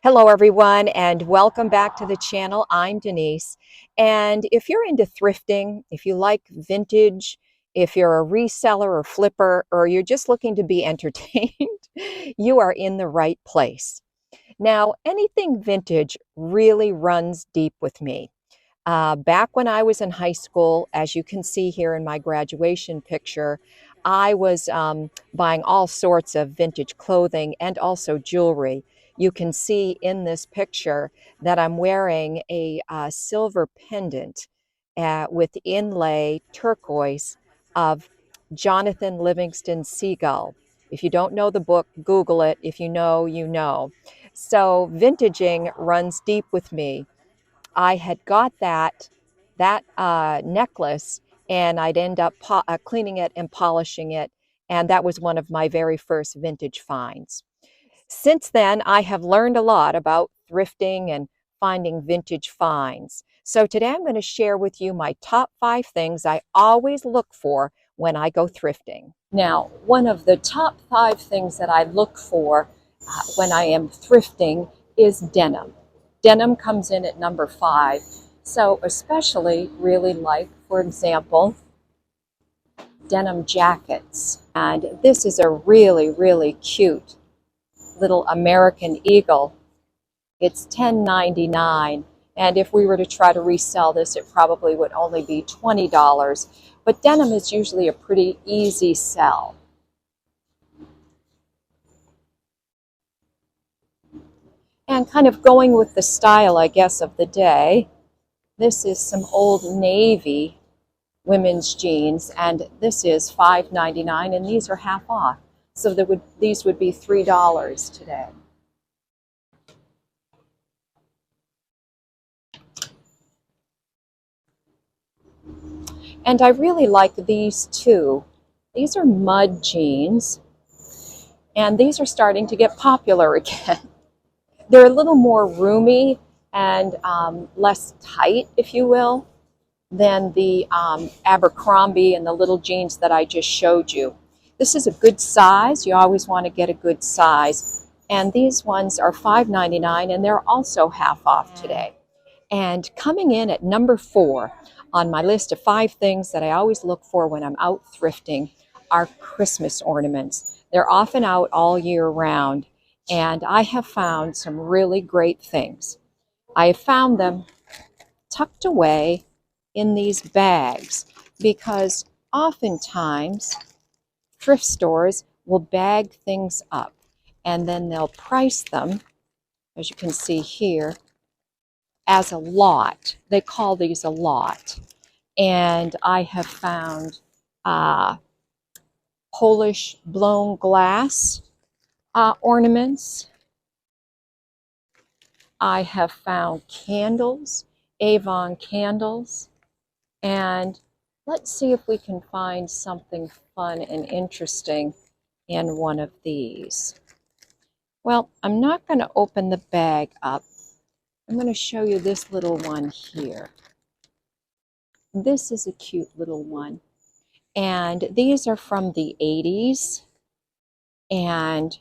Hello, everyone, and welcome back to the channel. I'm Denise. And if you're into thrifting, if you like vintage, if you're a reseller or flipper, or you're just looking to be entertained, you are in the right place. Now, anything vintage really runs deep with me. Back when I was in high school, as you can see here in my graduation picture, I was buying all sorts of vintage clothing and also jewelry. You can see in this picture that I'm wearing a silver pendant with inlay turquoise of Jonathan Livingston Seagull. If you don't know the book, Google it. If you know, you know. So vintaging runs deep with me. I had got that necklace, and I'd end up cleaning it and polishing it, and that was one of my very first vintage finds. Since then, I have learned a lot about thrifting and finding vintage finds. So today I'm going to share with you my top 5 things I always look for when I go thrifting. Now, one of the top 5 things that I look for when I am thrifting is denim. Denim comes in at number 5. So especially really like, for example, denim jackets. And this is a really, really cute little American Eagle. It's $10.99, and if we were to try to resell this, it probably would only be $20. But denim is usually a pretty easy sell. And kind of going with the style, I guess, of the day, this is some Old Navy women's jeans, and this is $5.99, and these are half off. So these would be $3 today. And I really like these too. These are mud jeans, and these are starting to get popular again. They're a little more roomy and less tight, if you will, than the Abercrombie and the little jeans that I just showed you. This is a good size. You always want to get a good size. And these ones are $5.99, and they're also half off today. And coming in at number 4 on my list of 5 things that I always look for when I'm out thrifting are Christmas ornaments. They're often out all year round, and I have found some really great things. I have found them tucked away in these bags because oftentimes thrift stores will bag things up and then they'll price them, as you can see here, as a lot. They call these a lot. And I have found Polish blown glass ornaments. I have found candles, Avon candles. And let's see if we can find something fun and interesting in one of these. Well, I'm not going to open the bag up. I'm going to show you this little one here. This is a cute little one. And these are from the 80s. And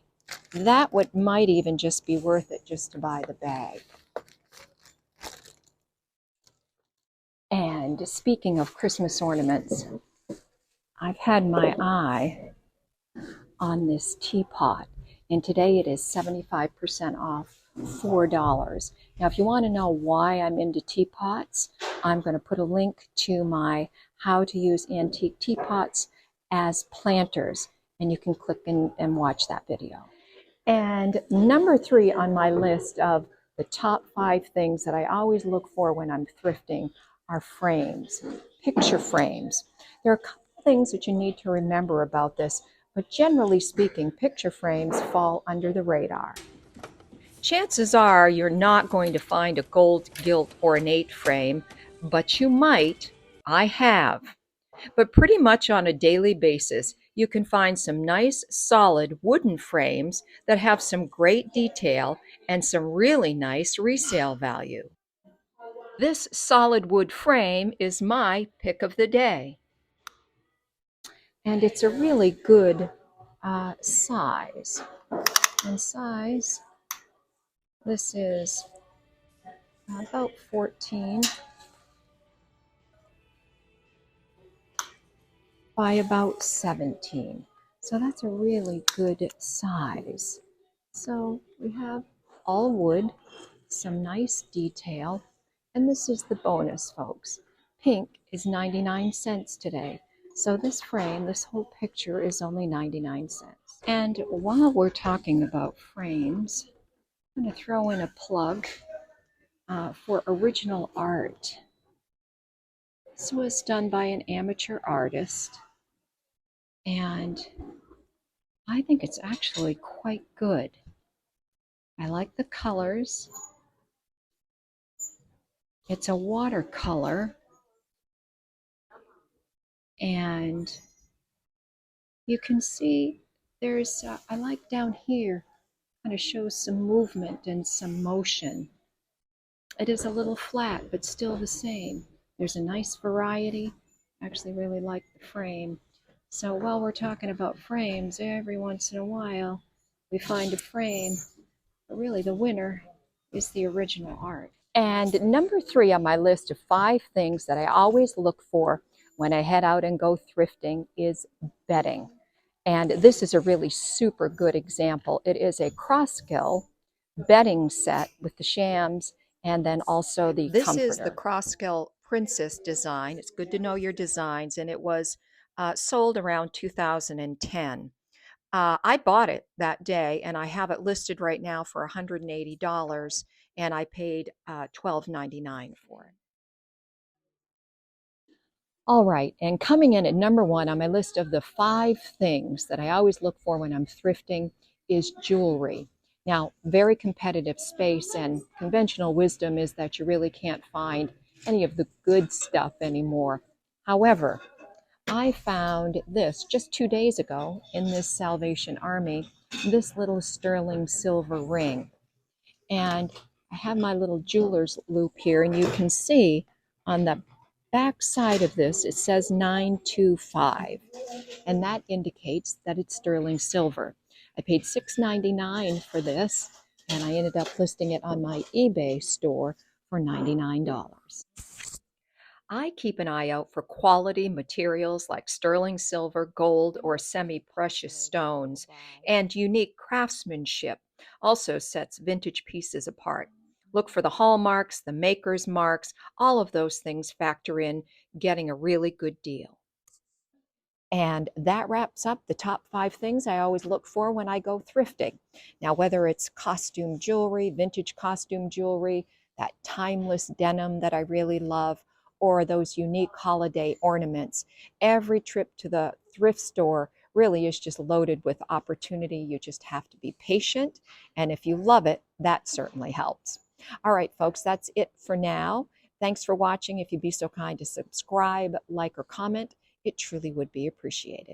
that might even just be worth it just to buy the bag. And speaking of Christmas ornaments, I've had my eye on this teapot, and today it is 75% off, $4. Now, if you want to know why I'm into teapots, I'm going to put a link to my how to use antique teapots as planters, and you can click and watch that video. And number 3 on my list of the top 5 things that I always look for when I'm thrifting are frames, picture frames. There are a couple things that you need to remember about this, but generally speaking, picture frames fall under the radar. Chances are you're not going to find a gold gilt ornate frame, but you might. I have. But pretty much on a daily basis, you can find some nice, solid wooden frames that have some great detail and some really nice resale value. This solid wood frame is my pick of the day. And it's a really good size. And size This is about 14 by about 17. So that's a really good size. So we have all wood, some nice detail, and this is the bonus, folks. Pink is 99 cents today. So this frame, this whole picture is only 99 cents. And while we're talking about frames, I'm going to throw in a plug for original art. This was done by an amateur artist, and I think it's actually quite good. I like the colors. It's a watercolor, and you can see there's, I like down here, kind of shows some movement and some motion. It is a little flat, but still the same. There's a nice variety. I actually really like the frame. So while we're talking about frames, every once in a while we find a frame, but really the winner is the original art. And number 3 on my list of 5 things that I always look for when I head out and go thrifting is bedding. And this is a really super good example. It is a Crosskill bedding set with the shams and then also the comforter. This is the Crosskill Princess design. It's good to know your designs, and it was sold around 2010. I bought it that day, and I have it listed right now for $180, and I paid $12.99 for it. All right, and coming in at number 1 on my list of the 5 things that I always look for when I'm thrifting is jewelry. Now, very competitive space, and conventional wisdom is that you really can't find any of the good stuff anymore. However, I found this just 2 days ago in this Salvation Army, this little sterling silver ring. And I have my little jeweler's loop here, and you can see on the back side of this, it says 925, and that indicates that it's sterling silver. I paid $6.99 for this, and I ended up listing it on my eBay store for $99. I keep an eye out for quality materials like sterling silver, gold, or semi-precious stones, and unique craftsmanship also sets vintage pieces apart. Look for the hallmarks, the maker's marks, all of those things factor in getting a really good deal. And that wraps up the top 5 things I always look for when I go thrifting. Now, whether it's costume jewelry, vintage costume jewelry, that timeless denim that I really love, or those unique holiday ornaments, every trip to the thrift store really is just loaded with opportunity. You just have to be patient. And if you love it, that certainly helps. All right, folks, that's it for now. Thanks for watching. If you'd be so kind to subscribe, like, or comment, it truly would be appreciated.